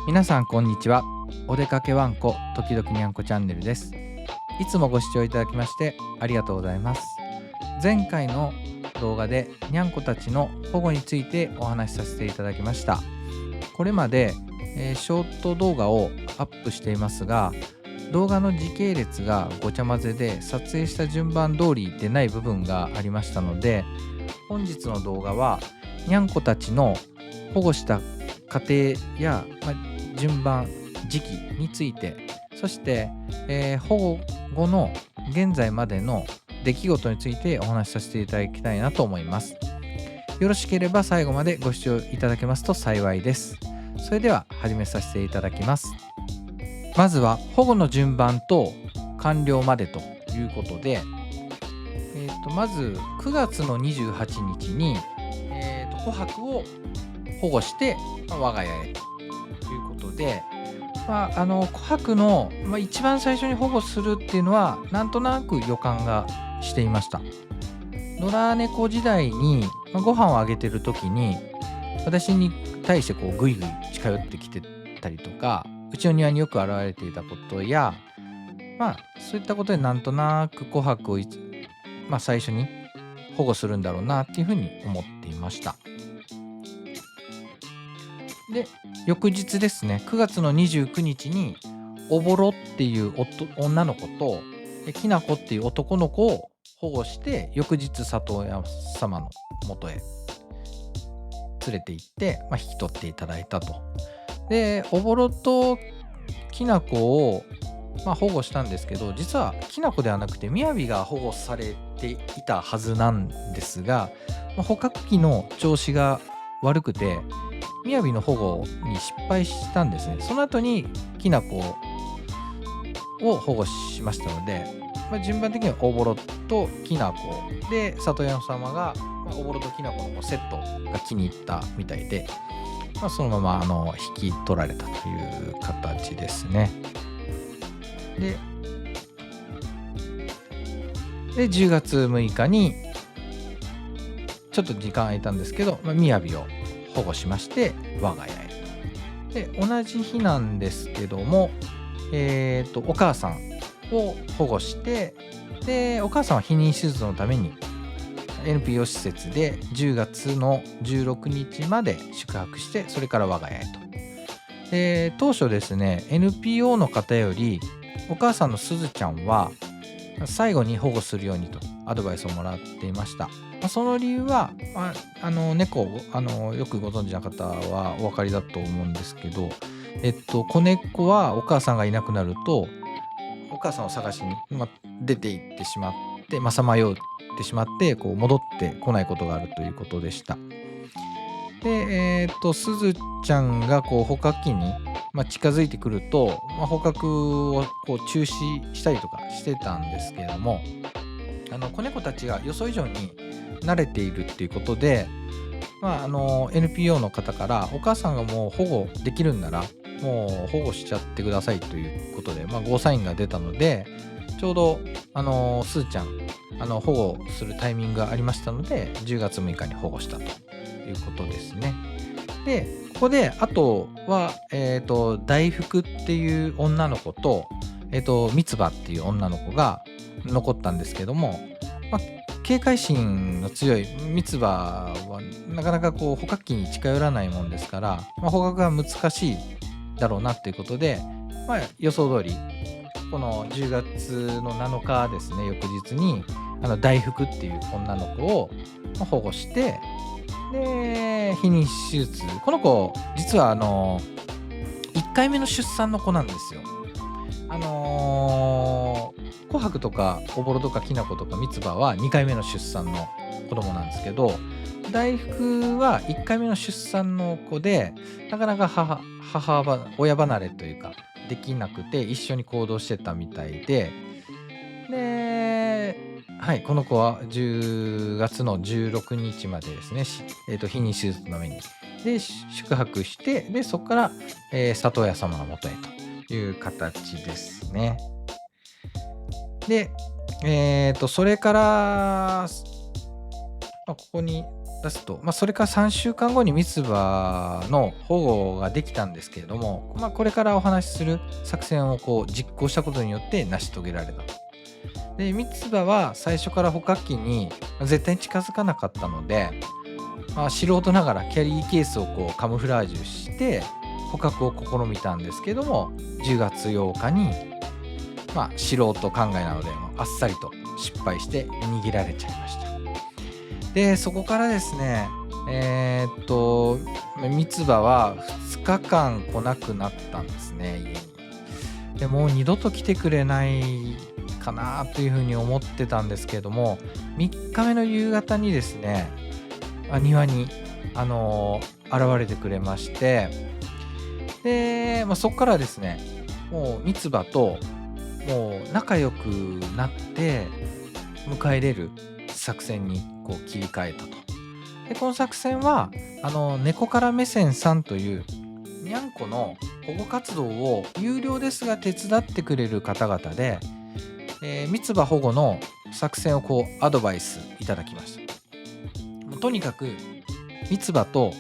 皆さんこんにちは。お出かけワンコ時々にゃんこチャンネルです。いつもご視聴いただきましてありがとうございます。前回の動画でにゃんこたちの保護についてお話しさせていただきました。これまで、ショート動画をアップしていますが、動画の時系列がごちゃ混ぜで撮影した順番通りでない部分がありましたので、本日の動画はにゃんこたちの保護した過程や、順番時期について、そして、保護後の現在までの出来事についてお話しさせていただきたいなと思います。よろしければ最後までご視聴いただけますと幸いです。それでは始めさせていただきます。まずは保護の順番と完了までということで、まず9月の28日に、琥珀を保護して、我が家へということで、琥珀の、一番最初に保護するっていうのはなんとなく予感がしていました。野良猫時代に、ご飯をあげてる時に私に対してぐいぐい近寄ってきてたりとか、うちの庭によく現れていたことや、そういったことでなんとなく琥珀を最初に保護するんだろうなっていうふうに思っていました。で、翌日ですね、9月の29日におぼろっていう女の子ときなこっていう男の子を保護して、翌日里親様の元へ連れて行って、引き取っていただいたと。で、おぼろときなこを、保護したんですけど、実はきなこではなくてみやびが保護されていたはずなんですが、捕獲器の調子が悪くてみやびの保護に失敗したんですね。その後にきなこを保護しましたので、順番的にはおぼろときなこで、里親様が、おぼろときなこのセットが気に入ったみたいで、そのまま引き取られたという形ですね。で10月6日にちょっと時間空いたんですけど、みやびを保護しまして我が家へ。で、同じ日なんですけども、お母さんを保護して、でお母さんは避妊手術のために NPO 施設で10月の16日まで宿泊して、それから我が家へと。で、当初ですね、 NPO の方よりお母さんのすずちゃんは最後に保護するようにとアドバイスをもらっていました。その理由は、猫をよくご存知の方はお分かりだと思うんですけど、子猫はお母さんがいなくなるとお母さんを探しに、出て行ってしまって、さまよってしまって戻ってこないことがあるということでした。で、すずちゃんが捕獲器に、近づいてくると、捕獲を中止したりとかしてたんですけれども、子猫たちが予想以上に慣れているっていうことで、NPO の方からお母さんがもう保護できるんならもう保護しちゃってくださいということで、ゴーサインが出たので、ちょうどすーちゃん保護するタイミングがありましたので、10月6日に保護したということですね。で、ここであとは、大福っていう女の子と、三つ葉っていう女の子が残ったんですけども、警戒心の強い三つ葉はなかなか捕獲器に近寄らないもんですから、捕獲が難しいだろうなっていうことで、予想通りこの10月の7日ですね、翌日に大福っていう女の子を保護して、で避妊手術、この子実は1回目の出産の子なんですよ。琥珀とかおぼろとかきなことかみつばは2回目の出産の子供なんですけど、大福は1回目の出産の子で、なかなか親離れというかできなくて一緒に行動してたみたいで、この子は10月の16日までですね、避妊手術のためにで宿泊して、でそこから、里親様の元へという形ですね。で、それから、ここに出すと、それから3週間後に三つ葉の保護ができたんですけれども、これからお話しする作戦を実行したことによって成し遂げられたと。で、三つ葉は最初から捕獲器に絶対に近づかなかったので、素人ながらキャリーケースをカムフラージュして捕獲を試みたんですけども、10月8日に、素人考えなのであっさりと失敗して逃げられちゃいました。で、そこからですね、三つ葉は2日間来なくなったんですね、家に。でもう二度と来てくれないかなというふうに思ってたんですけれども、3日目の夕方にですね、庭に、現れてくれまして、で、そこからですね、もう三つ葉ともう仲良くなって迎え入れる作戦に切り替えたと。で、この作戦は猫から目線さんというにゃんこの保護活動を有料ですが手伝ってくれる方々で、三つ葉保護の作戦をアドバイスいただきました。もうとにかく三つ葉と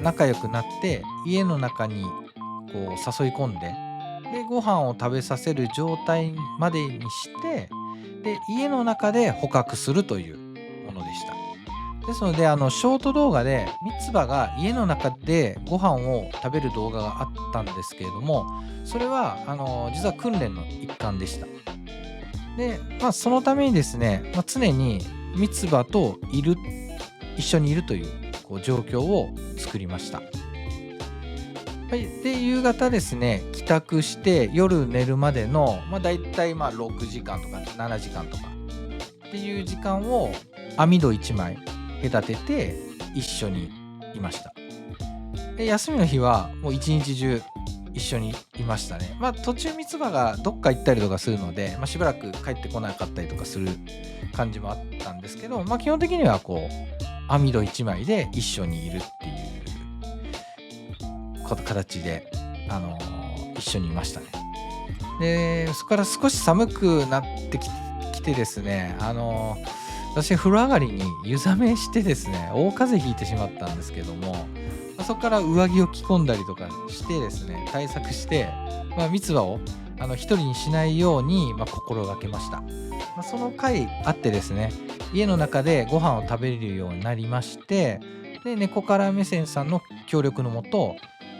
仲良くなって家の中に誘い込んで、でご飯を食べさせる状態までにして、で家の中で捕獲するというものでした。ですのでショート動画で三つ葉が家の中でご飯を食べる動画があったんですけれども、それは実は訓練の一環でした。で、そのためにですね、常に三つ葉と一緒にいるという状況を作りました。はい、で夕方ですね、帰宅して夜寝るまでのだいたい6時間とか7時間とかっていう時間を網戸1枚隔てて一緒にいました。で休みの日はもう一日中一緒にいましたね。途中三つ葉がどっか行ったりとかするので、しばらく帰ってこなかったりとかする感じもあったんですけど、基本的には網戸1枚で一緒にいるっていう形で、一緒にいましたね。でそこから少し寒くなってきてですね、私風呂上がりに湯冷めしてですね、大風邪ひいてしまったんですけども、そこから上着を着込んだりとかしてですね、対策して、三つ葉を一人にしないように心がけました。その回あってですね、家の中でご飯を食べれるようになりまして、で猫から目線さんの協力のもと、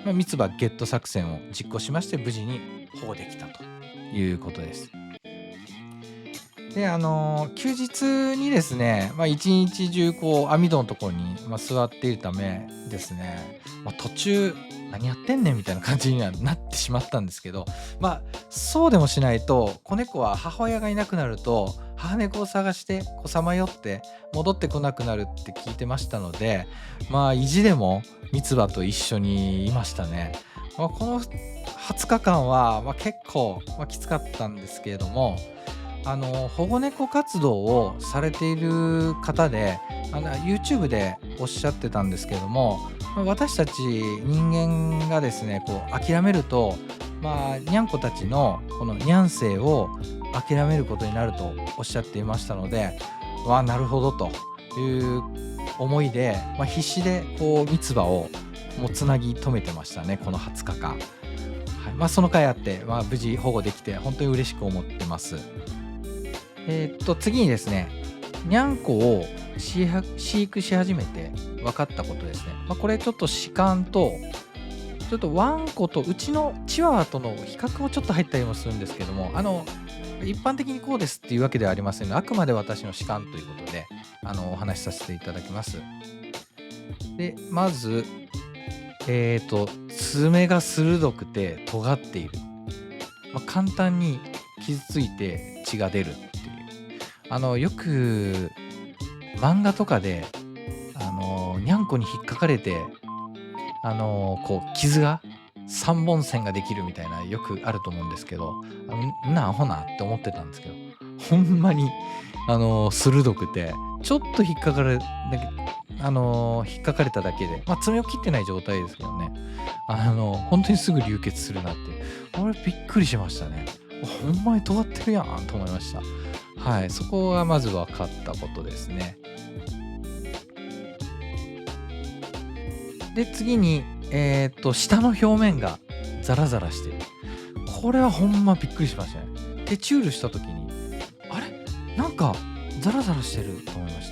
三つ葉ゲット作戦を実行しまして、無事に保護できたということです。で休日にですね、一日中網戸のところに、座っているためですね、途中何やってんねんみたいな感じにはなってしまったんですけど、そうでもしないと、子猫は母親がいなくなると母猫を探してさまよって戻ってこなくなるって聞いてましたので、意地でも三つ葉と一緒にいましたね。この20日間は、結構、きつかったんですけれども、保護猫活動をされている方でYouTube でおっしゃってたんですけども、私たち人間がですね諦めると、にゃんこたちのこのにゃん生を諦めることになるとおっしゃっていましたので、なるほどという思いで、必死で三つ葉をもうつなぎ止めてましたね、この20日間。はい、その回あって、無事保護できて本当に嬉しく思ってます。次にですね、にゃんこを飼育し始めて分かったことですね。これちょっと主観とちょっとワンコとうちのチワワとの比較もちょっと入ったりもするんですけども、一般的にこうですっていうわけではありませんが、あくまで私の主観ということでお話しさせていただきます。でまず爪が鋭くて尖っている、簡単に傷ついて血が出るっていう、よく漫画とかでにゃんこに引っかかれて傷が3本線ができるみたいな、よくあると思うんですけど、アホなって思ってたんですけど、ほんまに鋭くて、ちょっと引っかかれただけで、爪を切ってない状態ですけどね、本当にすぐ流血するなって、俺びっくりしましたね。ほんまに尖ってるやんと思いました。はい、そこがまず分かったことですね。で、次に、下の表面がザラザラしてる。これはほんまびっくりしましたね。テチュールした時に、あれなんかザラザラしてると思いまし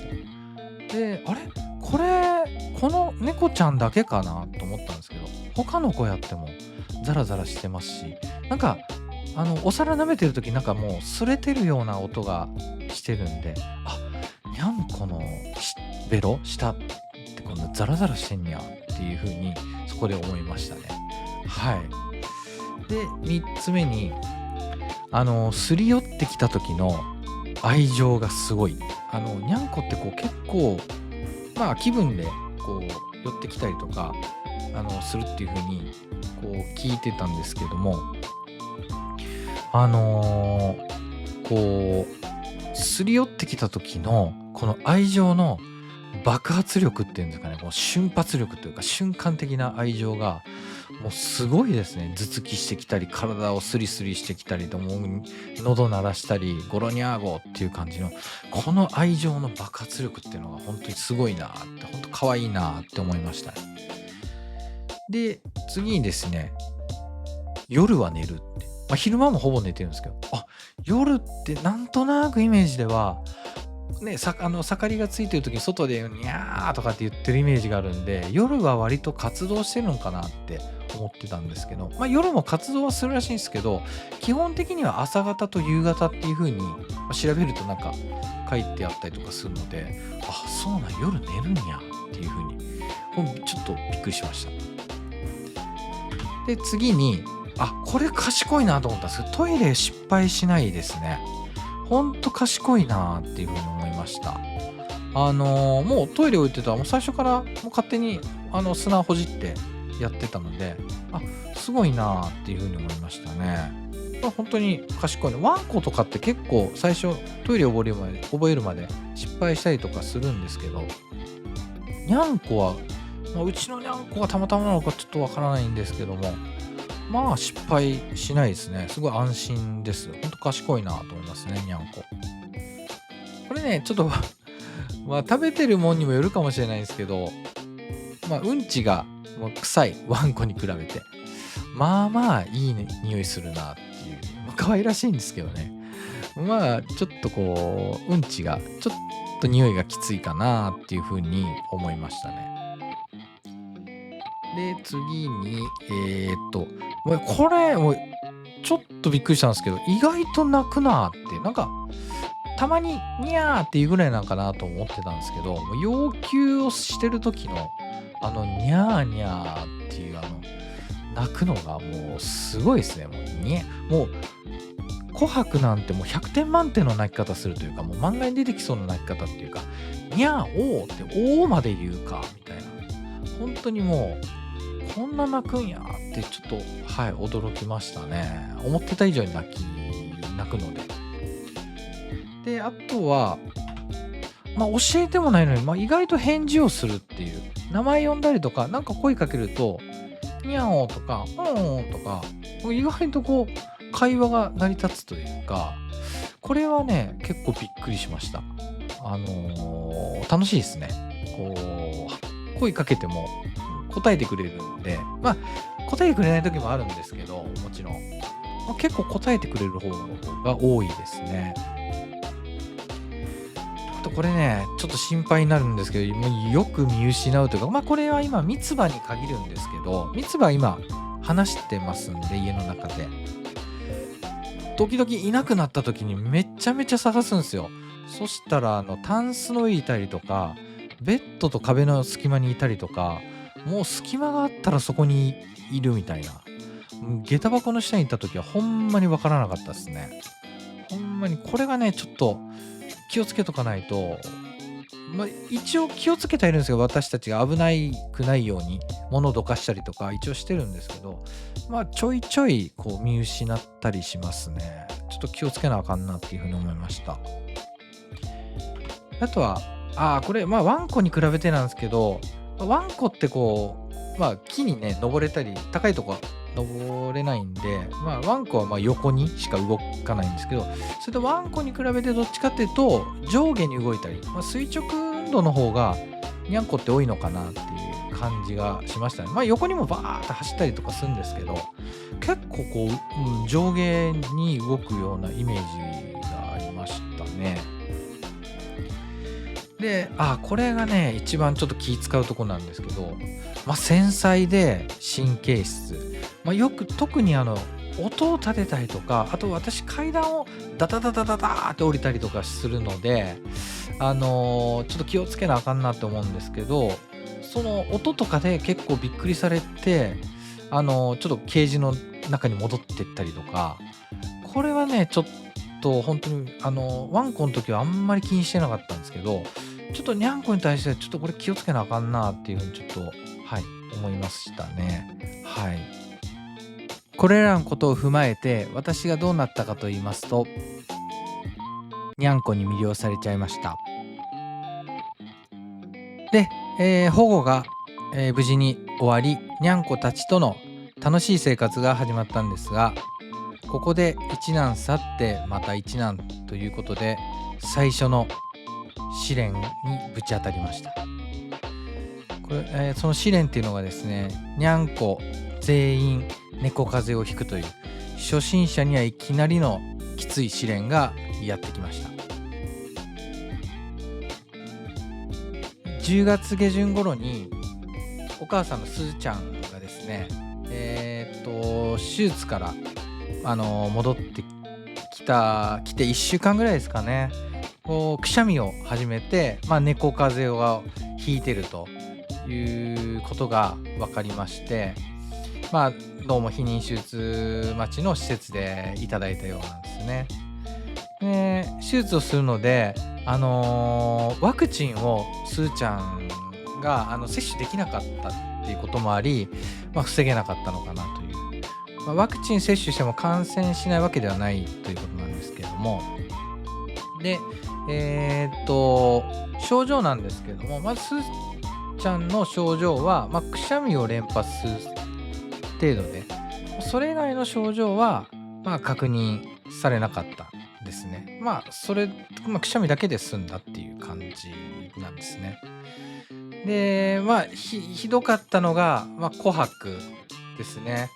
た。で、あれこれ、この猫ちゃんだけかなと思ったんですけど、他の子やってもザラザラしてますし、なんか、お皿舐めてる時なんかもう擦れてるような音がしてるんで、あ、にゃんこのベロ下ってこのザラザラしてんやっていう風にそこで思いましたね。はい。で、3つ目に、すり寄ってきた時の愛情がすごい。にゃんこってこう結構、まあ気分でこう寄ってきたりとか、するっていう風にこう聞いてたんですけども、こう、すり寄ってきた時のこの愛情の爆発力っていうんですかね、この瞬発力というか瞬間的な愛情がもうすごいですね。頭突きしてきたり、体をスリスリしてきたりと、もう喉鳴らしたり、ゴロニャーゴっていう感じの、この愛情の爆発力っていうのが本当にすごいなって、本当可愛いなって思いましたね。で、次にですね、夜は寝るって。昼間もほぼ寝てるんですけど、夜ってなんとなくイメージでは、ね、盛りがついてる時に外でニャーとかって言ってるイメージがあるんで、夜は割と活動してるのかなって思ってたんですけど、夜も活動はするらしいんですけど、基本的には朝方と夕方っていう風に、調べるとなんか書いてあったりとかするので、そうなん、夜寝るんやっていう風に、ちょっとびっくりしました。で、次に、これ賢いなと思ったんですけど、トイレ失敗しないですね。ほんと賢いなっていう風に思いました。もうトイレ置いてたら、もう最初からもう勝手に砂ほじってやってたので、すごいなっていう風に思いましたね。本当に賢いの。ワンコとかって結構最初トイレ覚えるまで失敗したりとかするんですけど、にゃんこは、うちのにゃんこがたまたまなのかちょっとわからないんですけども、失敗しないですね。すごい安心です。ほんと賢いなと思いますね、にゃんこ。これね、ちょっと食べてるもんにもよるかもしれないんですけど、うんちがもう臭いワンコに比べて、いいね、匂いするなっていう、可愛らしいんですけどね。ちょっとこう、うんちがちょっと匂いがきついかなっていう風に思いましたね。で、次に、これ、ちょっとびっくりしたんですけど、意外と泣くなーって、なんか、たまにニャーっていうぐらいなんかなと思ってたんですけど、もう要求をしてる時の、ニャーニャーっていう泣くのがもうすごいですね。もう、琥珀なんてもう100点満点の泣き方するというか、もう漫画に出てきそうな泣き方っていうか、ニャーおーって、おーまで言うか、みたいな。本当にもう、こんな泣くんやってちょっと、驚きましたね。思ってた以上に泣くので。で、あとは、教えてもないのに、意外と返事をするっていう。名前呼んだりとか、なんか声かけると、にゃおとか、とか、意外とこう、会話が成り立つというか、これはね、結構びっくりしました。楽しいですね。こう、声かけても答えてくれるんで、答えてくれない時もあるんですけど、もちろん。結構答えてくれる方が多いですね。あとこれね、ちょっと心配になるんですけど、もうよく見失うというか、これは今、三つ葉に限るんですけど、三つ葉今、話してますんで、家の中で。時々いなくなった時にめちゃめちゃ探すんですよ。そしたら、タンスの上にいたりとか、ベッドと壁の隙間にいたりとか、もう隙間があったらそこにいるみたいな。下駄箱の下に行った時はほんまにわからなかったですね。ほんまにこれがね、ちょっと気をつけとかないと、一応気をつけてはいるんですよ。私たちが危ないくないように物をどかしたりとか一応してるんですけど、ちょいちょいこう見失ったりしますね。ちょっと気をつけなあかんなっていうふうに思いました。あとは、これ、ワンコに比べてなんですけど、ワンコってこ木にね、登れたり、高いとこ登れないんで、ワンコは横にしか動かないんですけど、それとワンコに比べてどっちかっていうと、上下に動いたり、垂直運動の方がにゃんこって多いのかなっていう感じがしましたね。横にもバーッと走ったりとかするんですけど、結構こう、上下に動くようなイメージがありましたね。で、これがね、一番ちょっと気使うとこなんですけど、繊細で神経質。よく特に音を立てたりとか、あと私階段をダダダダダダーって降りたりとかするので、ちょっと気をつけなあかんなって思うんですけど、その音とかで結構びっくりされて、ちょっとケージの中に戻ってったりとか、これはね、ちょっと本当にワンコの時はあんまり気にしてなかったんですけど、ちょっとにゃんこに対してちょっとこれ気をつけなあかんなっていうふうにちょっと、思いましたね。はい。これらのことを踏まえて、私がどうなったかと言いますと、にゃんこに魅了されちゃいました。で、保護が、無事に終わり、にゃんこたちとの楽しい生活が始まったんですが、ここで一難去ってまた一難ということで、最初の試練にぶち当たりました。これ、その試練っていうのがですね、にゃんこ全員猫風邪をひくという初心者にはいきなりのきつい試練がやってきました。10月下旬頃にお母さんのすずちゃんがですね、手術から戻ってきて1週間ぐらいですかね、こうくしゃみを始めて、猫風邪をひいてるということが分かりまして、どうも避妊手術待ちの施設でいただいたようなんですね。で、手術をするので、ワクチンをすーちゃんが接種できなかったっていうこともあり、防げなかったのかなという、ワクチン接種しても感染しないわけではないということなんですけれども、で、症状なんですけれども、まずすーちゃんの症状は、くしゃみを連発する程度で、それ以外の症状は、確認されなかったですね。くしゃみだけで済んだっていう感じなんですね。で、ひどかったのが、琥珀ですね。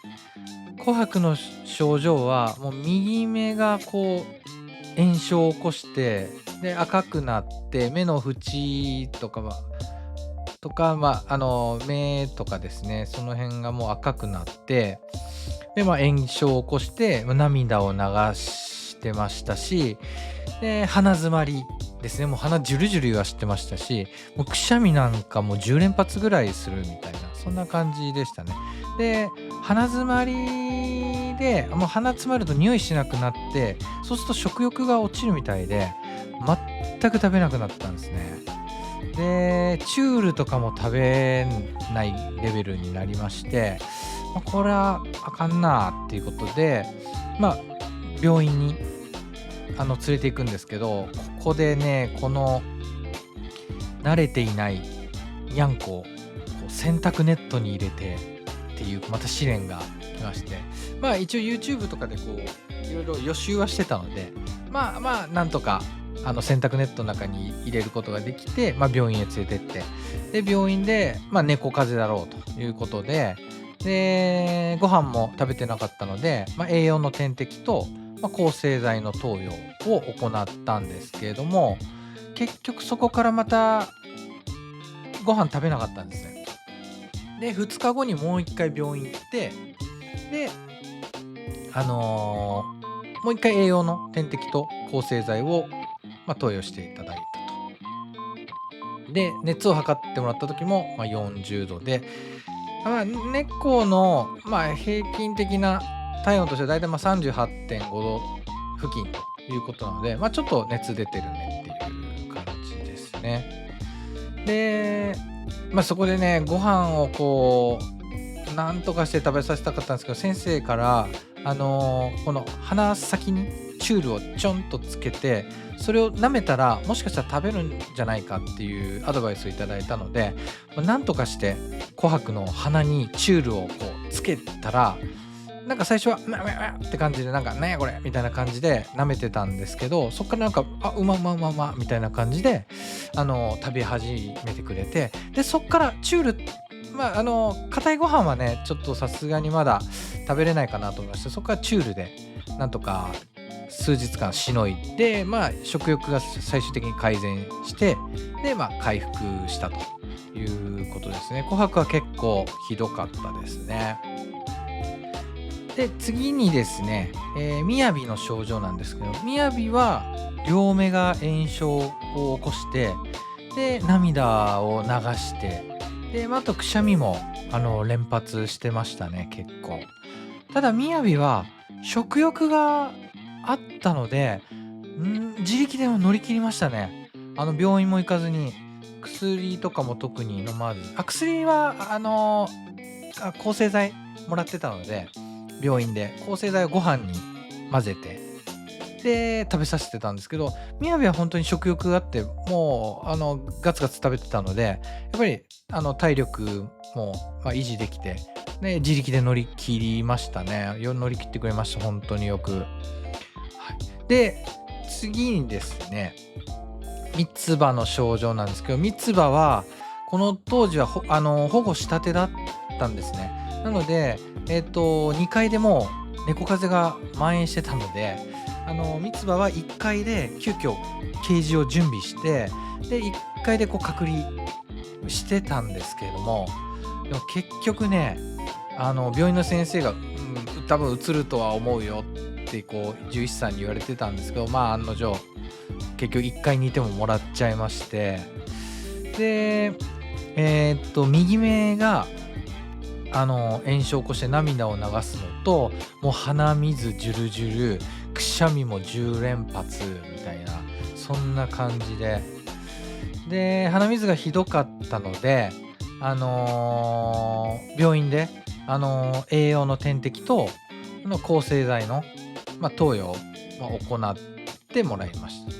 琥珀の症状は、もう右目がこう炎症を起こして、で赤くなって目の縁とか目とかですね、その辺がもう赤くなって、で炎症を起こして涙を流してましたし、で鼻詰まりですね、もう鼻ジュルジュル言わしてましたし、もうくしゃみなんかもう10連発ぐらいするみたいな、そんな感じでしたね。で鼻詰まりでもう鼻詰まると匂いしなくなって、そうすると食欲が落ちるみたいで全く食べなくなったんですね。でチュールとかも食べないレベルになりまして、これはあかんなっていうことで、病院に連れて行くんですけど、ここでね、この慣れていないにゃんこを洗濯ネットに入れてっていうまた試練が来まして、一応 YouTube とかでこういろいろ予習はしてたので、なんとか洗濯ネットの中に入れることができて、病院へ連れてって、で病院で、猫風邪だろうということで、ご飯も食べてなかったので、栄養の点滴と、抗生剤の投与を行ったんですけれども、結局そこからまたご飯食べなかったんですね。で2日後にもう一回病院行って、でもう一回栄養の点滴と抗生剤を、投与していただいたと。で熱を測ってもらった時も、40度で、猫の、平均的な体温としてはだいたい38.5度付近ということなので、ちょっと熱出てるねっていう感じですね。で、そこでね、ご飯をこうなんとかして食べさせたかったんですけど、先生からこの鼻先にチュールをちょんとつけて、それを舐めたらもしかしたら食べるんじゃないかっていうアドバイスをいただいたので、なんとかして琥珀の鼻にチュールをこうつけたら、なんか最初はって感じで、なんかねこれみたいな感じで舐めてたんですけど、そっからなんかうまみたいな感じで食べ始めてくれて、でそっからチュール、硬いご飯はねちょっとさすがにまだ食べれないかなと思いまして、そこからチュールでなんとか数日間しのいで、食欲が最終的に改善して、で回復したということですね。琥珀は結構ひどかったですね。で次にですね、みやびの症状なんですけど、みやびは両目が炎症を起こして、で涙を流して、であとくしゃみも連発してましたね、結構。ただみやびは食欲があったので、自力でも乗り切りましたね。病院も行かずに、薬とかも特に飲まず、薬は抗生剤もらってたので、病院で抗生剤をご飯に混ぜてで食べさせてたんですけど、みやびは本当に食欲があって、もうガツガツ食べてたので、やっぱり体力も維持できて、で自力で乗り切りましたね。乗り切ってくれました、本当によく。はい、で次にですね、三つ葉の症状なんですけど、三つ葉はこの当時は保護したてだったんですね。なので、2階でもう猫風邪が蔓延してたので、三つ葉は1階で急遽ケージを準備して、で1階でこう隔離してたんですけれども、でも結局ね、病院の先生が、多分移るとは思うよってこう獣医師さんに言われてたんですけど、案の定結局1階にいてももらっちゃいまして、で右目が炎症を起こして涙を流すのと、もう鼻水ジュルジュル、くしゃみも10連発みたいな、そんな感じで、鼻水がひどかったので、病院で、栄養の点滴と抗生剤の、投与を、行ってもらいました。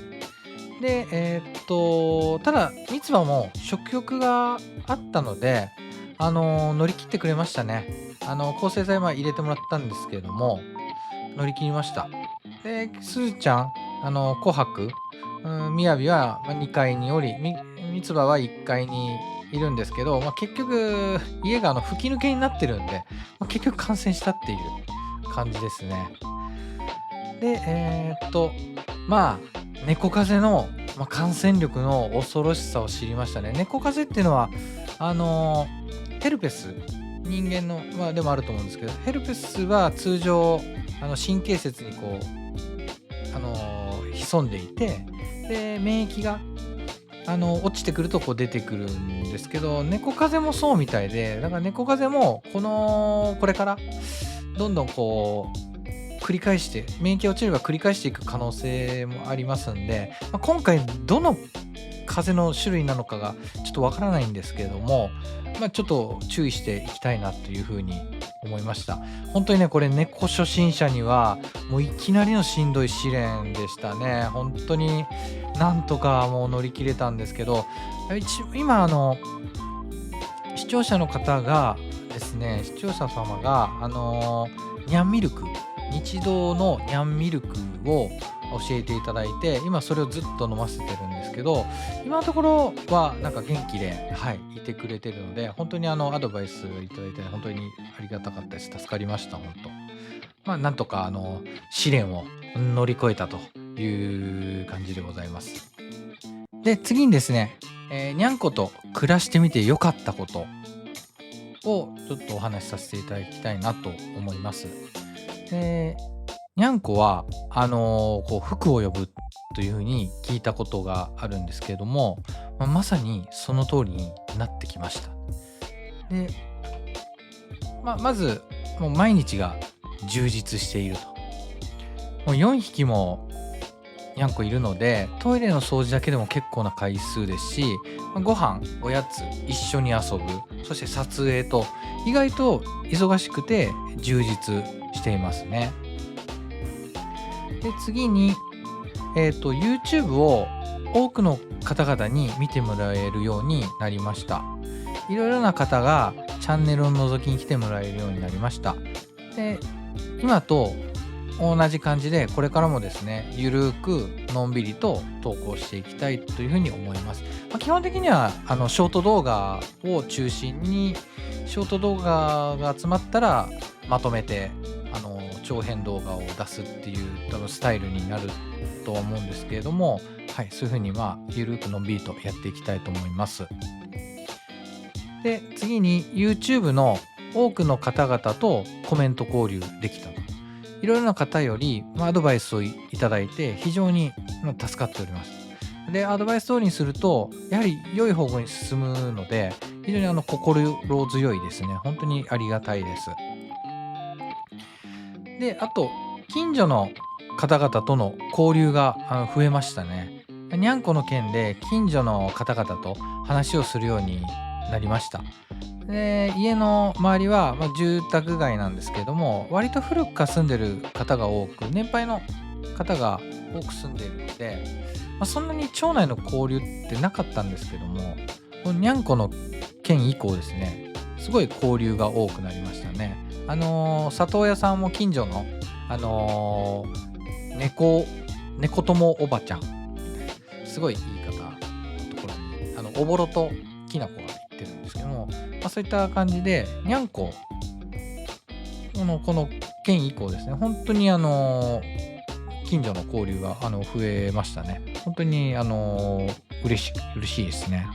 で、ただ三つ葉も食欲があったので、乗り切ってくれましたね。抗生剤入れてもらったんですけれども、乗り切りました。で、すずちゃん、琥珀、みやびは2階におり、三つ葉は1階にいるんですけど、結局、家が吹き抜けになってるんで、結局感染したっていう感じですね。で、猫風邪の、感染力の恐ろしさを知りましたね。猫風邪っていうのは、ヘルペス、人間の、でもあると思うんですけど、ヘルペスは通常神経節にこう潜んでいて、で免疫が落ちてくるとこう出てくるんですけど、猫風邪もそうみたいで、だから猫風邪もこれからどんどんこう繰り返して、免疫が落ちれば繰り返していく可能性もありますんで、今回どの風邪の種類なのかがちょっとわからないんですけれども、ちょっと注意していきたいなというふうに思いました。本当にね、これ猫初心者にはもういきなりのしんどい試練でしたね。本当になんとかもう乗り切れたんですけど、今視聴者の方がですね、視聴者様がニャンミルク、日動のニャンミルクを教えていただいて、今それをずっと飲ませてるんですけど、今のところはなんか元気で、いてくれてるので、本当にアドバイスいただいて本当にありがたかったです。助かりました、本当。なんとか試練を乗り越えたという感じでございます。で、次にですね、にゃんこと暮らしてみてよかったことをちょっとお話しさせていただきたいなと思います。にゃんこはこう福を呼ぶというふうに聞いたことがあるんですけれども、まさにその通りになってきました。で、まずもう毎日が充実していると。もう4匹もにゃんこいるので、トイレの掃除だけでも結構な回数ですし、ご飯、おやつ、一緒に遊ぶ、そして撮影と意外と忙しくて充実していますね。で、次に、YouTube を多くの方々に見てもらえるようになりました。いろいろな方がチャンネルを覗きに来てもらえるようになりました。で、今と同じ感じで、これからもですね、ゆるーくのんびりと投稿していきたいというふうに思います。基本的にはショート動画を中心に、ショート動画が集まったらまとめて長編動画を出すっていう多分スタイルになるとは思うんですけれども、はい、そういうふうにゆるーくのんびりとやっていきたいと思います。で、次に YouTube の多くの方々とコメント交流できたと。いろいろな方よりアドバイスをいただいて非常に助かっております。で、アドバイス通りにすると、やはり良い方向に進むので、非常に心強いですね。本当にありがたいです。で、あと、近所の方々との交流が増えましたね。にゃんこの件で近所の方々と話をするようになりました。で、家の周りは、住宅街なんですけども、割と古くから住んでる方が多く、年配の方が多く住んでいるので、そんなに町内の交流ってなかったんですけども、このにゃんこの件以降ですね、すごい交流が多くなりましたね。里親さんも近所の、猫友おばちゃん、すごいいい方のところに、おぼろときなこが行ってるんですけども、そういった感じで、にゃんこ、この件以降ですね、本当に近所の交流が増えましたね。本当に嬉しいですね。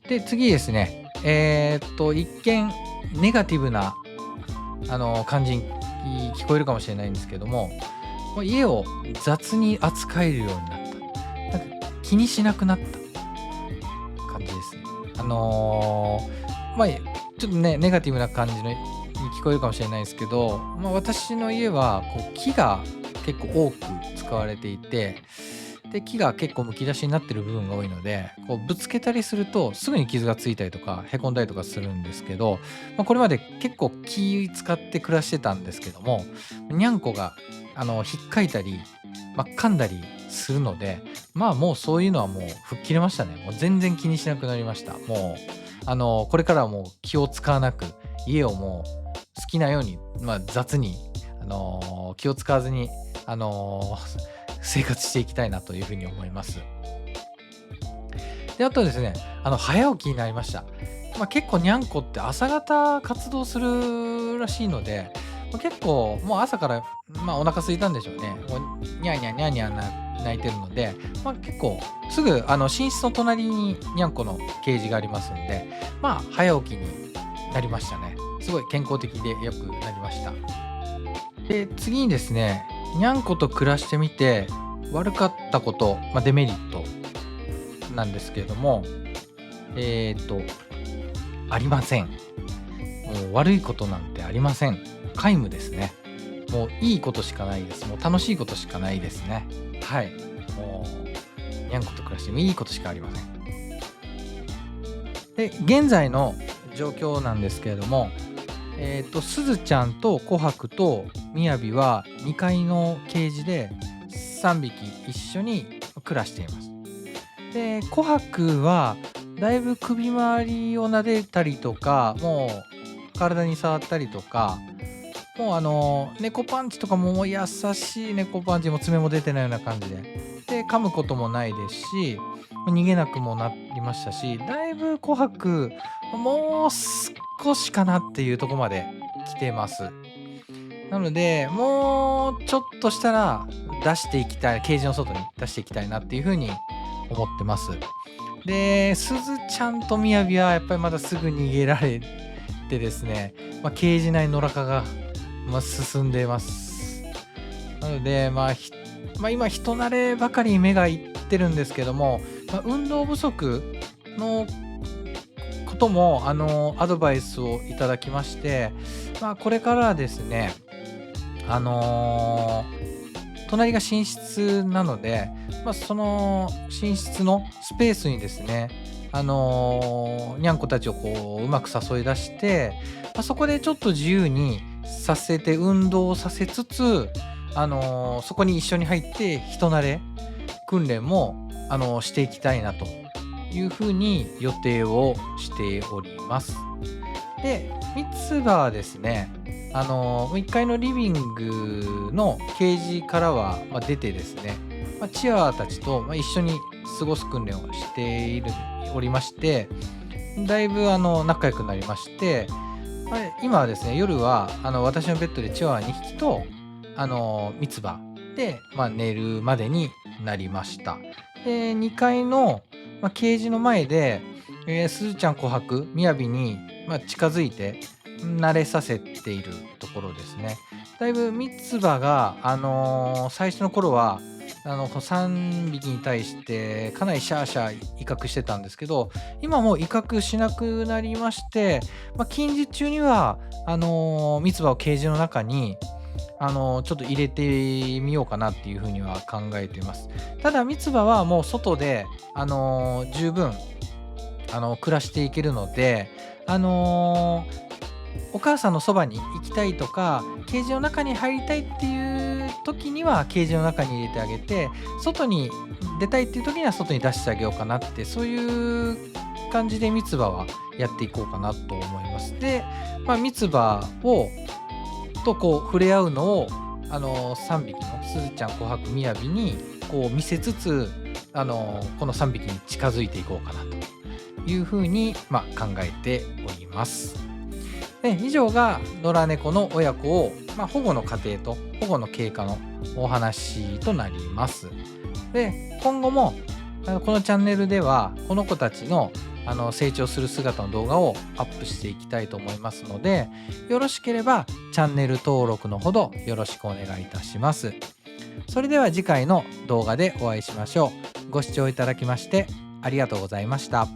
で、次ですね。一見ネガティブな感じに聞こえるかもしれないんですけども、家を雑に扱えるようになった。なんか気にしなくなった感じですね。ちょっとね、ネガティブな感じに聞こえるかもしれないですけど、私の家は木が結構多く使われていて、で、木が結構むき出しになってる部分が多いので、ぶつけたりするとすぐに傷がついたりとかへこんだりとかするんですけど、これまで結構気使って暮らしてたんですけども、にゃんこが引っかいたり、噛んだりするので、もうそういうのはもう吹っ切れましたね。もう全然気にしなくなりました。もうこれからはもう気を使わなく、家をもう好きなように、雑に気を使わずに生活していきたいなというふうに思います。で、あとですね、早起きになりました。結構にゃんこって朝方活動するらしいので、結構もう朝から、お腹空いたんでしょうね。もうニャーニャーニャーニャー泣いてるので、結構すぐ寝室の隣ににゃんこのケージがありますんで、早起きになりましたね。すごい健康的で良くなりました。で、次にですね、にゃんこと暮らしてみて悪かったこと、デメリットなんですけれども、ありません。もう悪いことなんてありません。皆無ですね。もういいことしかないです。もう楽しいことしかないですね。はい。もうにゃんこと暮らしてもいいことしかありません。で、現在の状況なんですけれども、すずちゃんと琥珀とみやびは2階のケージで3匹一緒に暮らしています。で、琥珀はだいぶ首周りを撫でたりとか、もう体に触ったりとか、もう猫パンチとかも優しい猫パンチも爪も出てないような感じで、噛むこともないですし、逃げなくもなりましたし、だいぶ琥珀もう少しかなっていうところまで来てます。なので、もうちょっとしたら出していきたい、ケージの外に出していきたいなっていうふうに思ってます。で、すずちゃんとみやびはやっぱりまだすぐ逃げられてですね、ケージ内の野良化が、進んでます。なので、今人慣ればかりに目がいってるんですけども、運動不足のこともアドバイスをいただきまして、これからはですね、隣が寝室なので、その寝室のスペースにですね、にゃんこたちをうまく誘い出して、そこでちょっと自由にさせて運動させつつ、そこに一緒に入って人慣れ訓練もしていきたいなというふうに予定をしております。で、三つ葉はですね、1階のリビングのケージからは、出てですね、チワワたちと、一緒に過ごす訓練をしておりまして、だいぶ仲良くなりまして、今はですね、夜は私のベッドでチワワ2匹と三つ葉で、寝るまでになりました。で、2階の、ケージの前で、すずちゃん琥珀、みやびに、近づいて慣れさせているところですね。だいぶ三つ葉が、最初の頃は3匹に対してかなりシャーシャー威嚇してたんですけど、今もう威嚇しなくなりまして、近日中には三つ葉をケージの中にちょっと入れてみようかなっていうふうには考えています。ただ三つ葉はもう外で十分暮らしていけるので、お母さんのそばに行きたいとか、ケージの中に入りたいっていう時にはケージの中に入れてあげて、外に出たいっていう時には外に出してあげようかなって、そういう感じで三つ葉はやっていこうかなと思います。で、三つ葉とこう触れ合うのを3匹のすずちゃん、琥珀、みやびにこう見せつつ、この3匹に近づいていこうかなというふうに、考えております。で、以上が野良猫の親子を、保護の過程と保護の経過のお話となります。で、今後もこのチャンネルではこの子たちの成長する姿の動画をアップしていきたいと思いますので、よろしければチャンネル登録のほどよろしくお願いいたします。それでは次回の動画でお会いしましょう。ご視聴いただきましてありがとうございました。